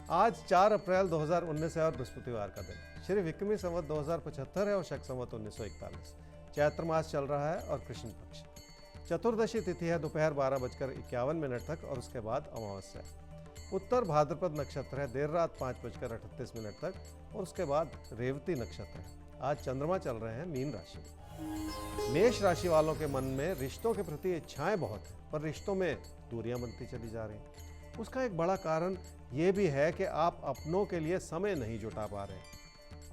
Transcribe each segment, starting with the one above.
आज 4 अप्रैल 2019 है और बृहस्पतिवार का दिन। श्री विक्रमी संवत 2075 है और शक संवत 1941। चैत्र मास चल रहा है और कृष्ण पक्ष। चतुर्दशी तिथि है दोपहर 12:51 तक और उसके बाद अमावस्या। उत्तर भाद्रपद नक्षत्र है देर रात 5:38 तक और उसके बाद रेवती नक्षत्र है। आज चंद्रमा चल रहे हैं मीन राशि में। मेष राशि वालों के मन में रिश्तों के प्रति इच्छाएं बहुत हैं, पर रिश्तों में दूरियां बनती चली जा रही हैं। उसका एक बड़ा कारण ये भी है कि आप अपनों के लिए समय नहीं जुटा पा रहे।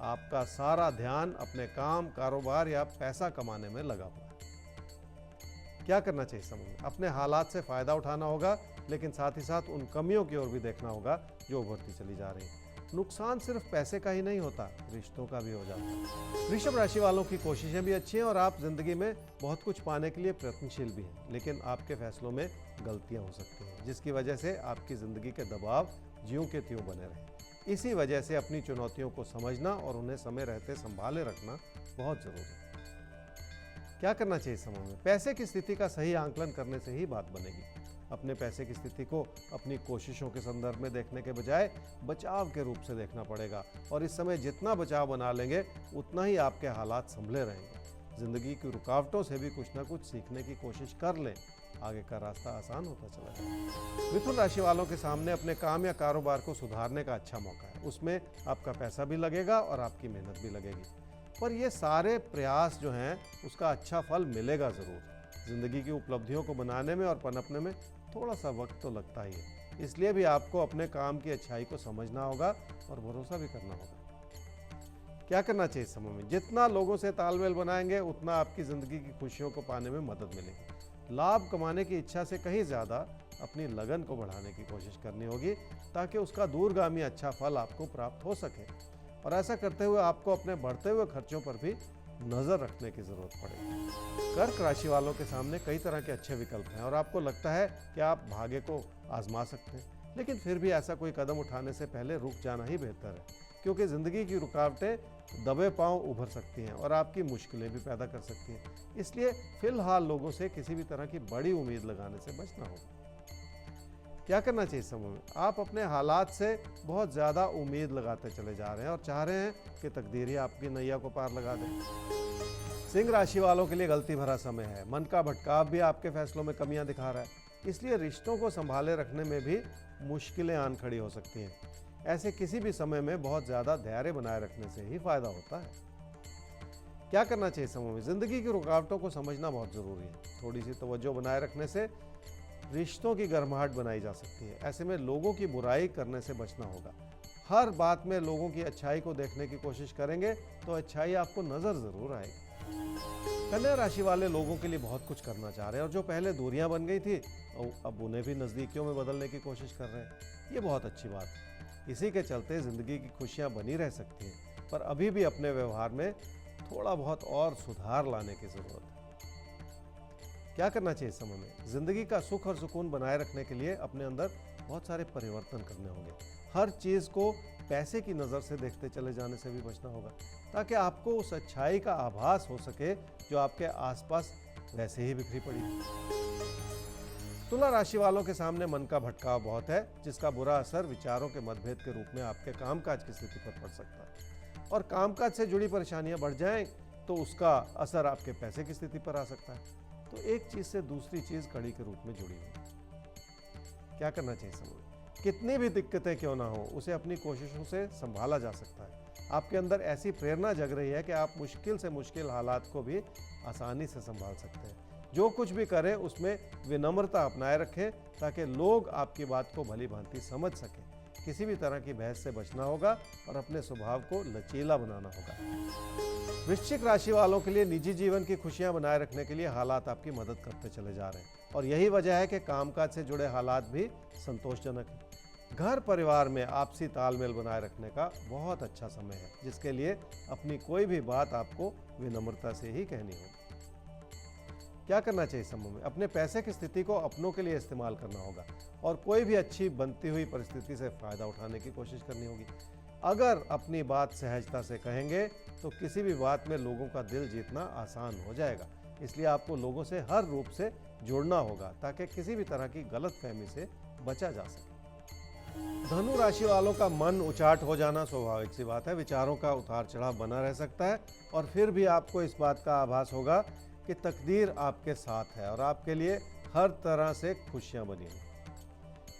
आपका सारा ध्यान अपने काम, कारोबार या पैसा कमाने में लगा हुआ है। क्या करना चाहिए समय में? अपने हालात से फायदा उठाना होगा, लेकिन साथ ही साथ उन कमियों की ओर भी देखना होगा जो उभरती चली जा रही है। नुकसान सिर्फ पैसे का ही नहीं होता, रिश्तों का भी हो जाता है। वृषभ राशि वालों की कोशिशें भी अच्छी हैं और आप जिंदगी में बहुत कुछ पाने के लिए प्रयत्नशील भी हैं, लेकिन आपके फैसलों में गलतियां हो सकती हैं, जिसकी वजह से आपकी जिंदगी के दबाव ज्यों के त्यों बने रहे। इसी वजह से अपनी चुनौतियों को समझना और उन्हें समय रहते संभाले रखना बहुत जरूरी है। क्या करना चाहिए समय में? पैसे की स्थिति का सही आंकलन करने से ही बात बनेगी। अपने पैसे की स्थिति को अपनी कोशिशों के संदर्भ में देखने के बजाय बचाव के रूप से देखना पड़ेगा और इस समय जितना बचाव बना लेंगे उतना ही आपके हालात संभले रहेंगे। जिंदगी की रुकावटों से भी कुछ ना कुछ सीखने की कोशिश कर लें, आगे का रास्ता आसान होता चला जाएगा। मिथुन राशि वालों के सामने अपने काम या कारोबार को सुधारने का अच्छा मौका है। उसमें आपका पैसा भी लगेगा और आपकी मेहनत भी लगेगी, पर ये सारे प्रयास जो हैं उसका अच्छा फल मिलेगा ज़रूर। जिंदगी की उपलब्धियों को बनाने में और पनपने में थोड़ा सा वक्त तो लगता ही है, इसलिए भी आपको अपने काम की अच्छाई को समझना होगा और भरोसा भी करना होगा। क्या करना चाहिए समय में? जितना लोगों से तालमेल बनाएंगे उतना आपकी ज़िंदगी की खुशियों को पाने में मदद मिलेगी। लाभ कमाने की इच्छा से कहीं ज़्यादा अपनी लगन को बढ़ाने की कोशिश करनी होगी, ताकि उसका दूरगामी अच्छा फल आपको प्राप्त हो सके। और ऐसा करते हुए आपको अपने बढ़ते हुए खर्चों पर भी नज़र रखने की ज़रूरत पड़ेगी। कर्क राशि वालों के सामने कई तरह के अच्छे विकल्प हैं और आपको लगता है कि आप भाग्य को आजमा सकते हैं, लेकिन फिर भी ऐसा कोई कदम उठाने से पहले रुक जाना ही बेहतर है, क्योंकि ज़िंदगी की रुकावटें दबे पांव उभर सकती हैं और आपकी मुश्किलें भी पैदा कर सकती हैं। इसलिए फिलहाल लोगों से किसी भी तरह की बड़ी उम्मीद लगाने से बचना होगा। क्या करना चाहिए समय में? आप अपने हालात से बहुत ज़्यादा उम्मीद लगाते चले जा रहे हैं और चाह रहे हैं कि तकदीर ही आपकी नैया को पार लगा दे। सिंह राशि वालों के लिए गलती भरा समय है। मन का भटकाव भी आपके फैसलों में कमियां दिखा रहा है, इसलिए रिश्तों को संभाले रखने में भी मुश्किलें आन खड़ी हो सकती हैं। ऐसे किसी भी समय में बहुत ज़्यादा धैर्य बनाए रखने से ही फायदा होता है। क्या करना चाहिए समय में? जिंदगी की रुकावटों को समझना बहुत ज़रूरी है। थोड़ी सी तवज्जो बनाए रखने से रिश्तों की गर्माहट बनाई जा सकती है। ऐसे में लोगों की बुराई करने से बचना होगा। हर बात में लोगों की अच्छाई को देखने की कोशिश करेंगे तो अच्छाई आपको नजर जरूर आएगी। कन्या राशि वाले लोगों के लिए बहुत कुछ करना चाह रहे हैं और जो पहले दूरियां बन गई थी अब उन्हें भी नजदीकियों में बदलने की कोशिश कर रहे हैं। ये बहुत अच्छी बात है। इसी के चलते जिंदगी की खुशियां बनी रह सकती हैं, पर अभी भी अपने व्यवहार में थोड़ा बहुत और सुधार लाने की जरूरत है। क्या करना चाहिए समय में? जिंदगी का सुख और सुकून बनाए रखने के लिए अपने अंदर बहुत सारे परिवर्तन करने होंगे। हर चीज़ को पैसे की नज़र से देखते चले जाने से भी बचना होगा, ताकि आपको उस अच्छाई का आभास हो सके जो आपके आसपास वैसे ही बिखरी पड़ी है। तुला राशि वालों के सामने मन का भटकाव बहुत है, जिसका बुरा असर विचारों के मतभेद के रूप में आपके कामकाज की स्थिति पर पड़ सकता है। और कामकाज से जुड़ी परेशानियां बढ़ जाएं तो उसका असर आपके पैसे की स्थिति पर आ सकता है। तो एक चीज से दूसरी चीज कड़ी के रूप में जुड़ी हुई। क्या करना चाहिए समय में? कितनी भी दिक्कतें क्यों ना हो, उसे अपनी कोशिशों से संभाला जा सकता है। आपके अंदर ऐसी प्रेरणा जग रही है कि आप मुश्किल से मुश्किल हालात को भी आसानी से संभाल सकते हैं। जो कुछ भी करें उसमें विनम्रता अपनाए रखें, ताकि लोग आपकी बात को भली भांति समझ सकें। किसी भी तरह की बहस से बचना होगा और अपने स्वभाव को लचीला बनाना होगा। वृश्चिक राशि वालों के लिए निजी जीवन की खुशियां बनाए रखने के लिए हालात आपकी मदद करते चले जा रहे हैं और यही वजह है कि कामकाज से जुड़े हालात भी संतोषजनक हैं। घर परिवार में आपसी तालमेल बनाए रखने का बहुत अच्छा समय है, जिसके लिए अपनी कोई भी बात आपको विनम्रता से ही कहनी होगी। क्या करना चाहिए समय में? अपने पैसे की स्थिति को अपनों के लिए इस्तेमाल करना होगा और कोई भी अच्छी बनती हुई परिस्थिति से फायदा उठाने की कोशिश करनी होगी। अगर अपनी बात सहजता से कहेंगे तो किसी भी बात में लोगों का दिल जीतना आसान हो जाएगा। इसलिए आपको लोगों से हर रूप से जुड़ना होगा ताकि किसी भी तरह की गलतफहमी से बचा जा सके। धनु राशि वालों का मन उचाट हो जाना स्वाभाविक सी बात है। विचारों का उतार चढ़ाव बना रह सकता है और फिर भी आपको इस बात का आभास होगा कि तकदीर आपके साथ है और आपके लिए हर तरह से खुशियां बनी हुई।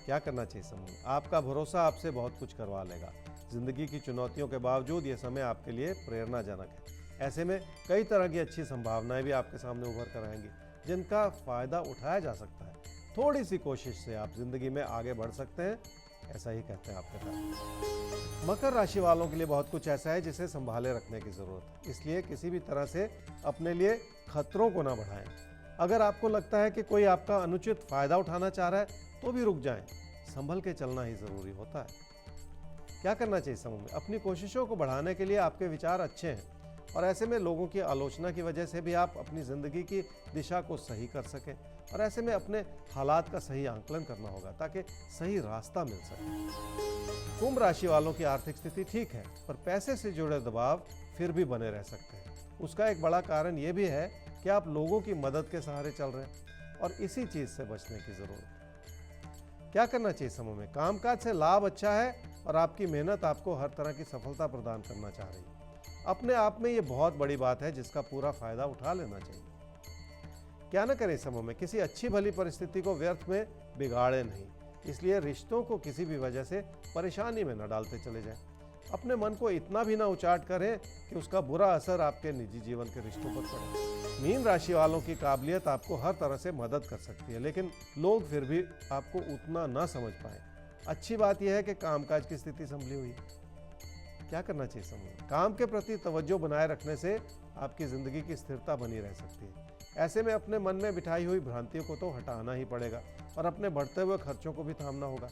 क्या करना चाहिए समूह? आपका भरोसा आपसे बहुत कुछ करवा लेगा। जिंदगी की चुनौतियों के बावजूद ये समय आपके लिए प्रेरणाजनक है। ऐसे में कई तरह की अच्छी संभावनाएं भी आपके सामने उभर कर आएंगी जिनका फायदा उठाया जा सकता है। थोड़ी सी कोशिश से आप जिंदगी में आगे बढ़ सकते हैं, ऐसा ही कहते हैं आपके साथ। मकर राशि वालों के लिए बहुत कुछ ऐसा है जिसे संभाले रखने की जरूरत है, इसलिए किसी भी तरह से अपने लिए खतरों को ना बढ़ाएं। अगर आपको लगता है कि कोई आपका अनुचित फायदा उठाना चाह रहा है तो भी रुक जाएं। संभल के चलना ही जरूरी होता है। क्या करना चाहिए समूह में? अपनी कोशिशों को बढ़ाने के लिए आपके विचार अच्छे हैं और ऐसे में लोगों की आलोचना की वजह से भी आप अपनी जिंदगी की दिशा को सही कर सकें और ऐसे में अपने हालात का सही आंकलन करना होगा ताकि सही रास्ता मिल सके। कुंभ राशि वालों की आर्थिक स्थिति ठीक है पर पैसे से जुड़े दबाव फिर भी बने रह सकते हैं। उसका एक बड़ा कारण यह भी है कि आप लोगों की मदद के सहारे चल रहे हैं और इसी चीज से बचने की जरूरत है। क्या करना चाहिए समूह में? कामकाज से लाभ अच्छा है और आपकी मेहनत आपको हर तरह की सफलता प्रदान करना चाह रही है। अपने आप में ये बहुत बड़ी बात है जिसका पूरा फायदा उठा लेना चाहिए। क्या न करें समूह में? किसी अच्छी भली परिस्थिति को व्यर्थ में बिगाड़े नहीं, इसलिए रिश्तों को किसी भी वजह से परेशानी में न डालते चले जाएं। अपने मन को इतना भी ना उचाट करें कि उसका बुरा असर आपके निजी जीवन के रिश्तों पर पड़े। मीन राशि वालों की काबिलियत आपको हर तरह से मदद कर सकती है, लेकिन लोग फिर भी आपको उतना ना समझ पाए। अच्छी बात यह है कि कामकाज की स्थिति संभली हुई है। क्या करना चाहिए समूह? काम के प्रति तवज्जो बनाए रखने से आपकी जिंदगी की स्थिरता बनी रह सकती है। ऐसे में अपने मन में बिठाई हुई भ्रांतियों को तो हटाना ही पड़ेगा और अपने बढ़ते हुए खर्चों को भी थामना होगा।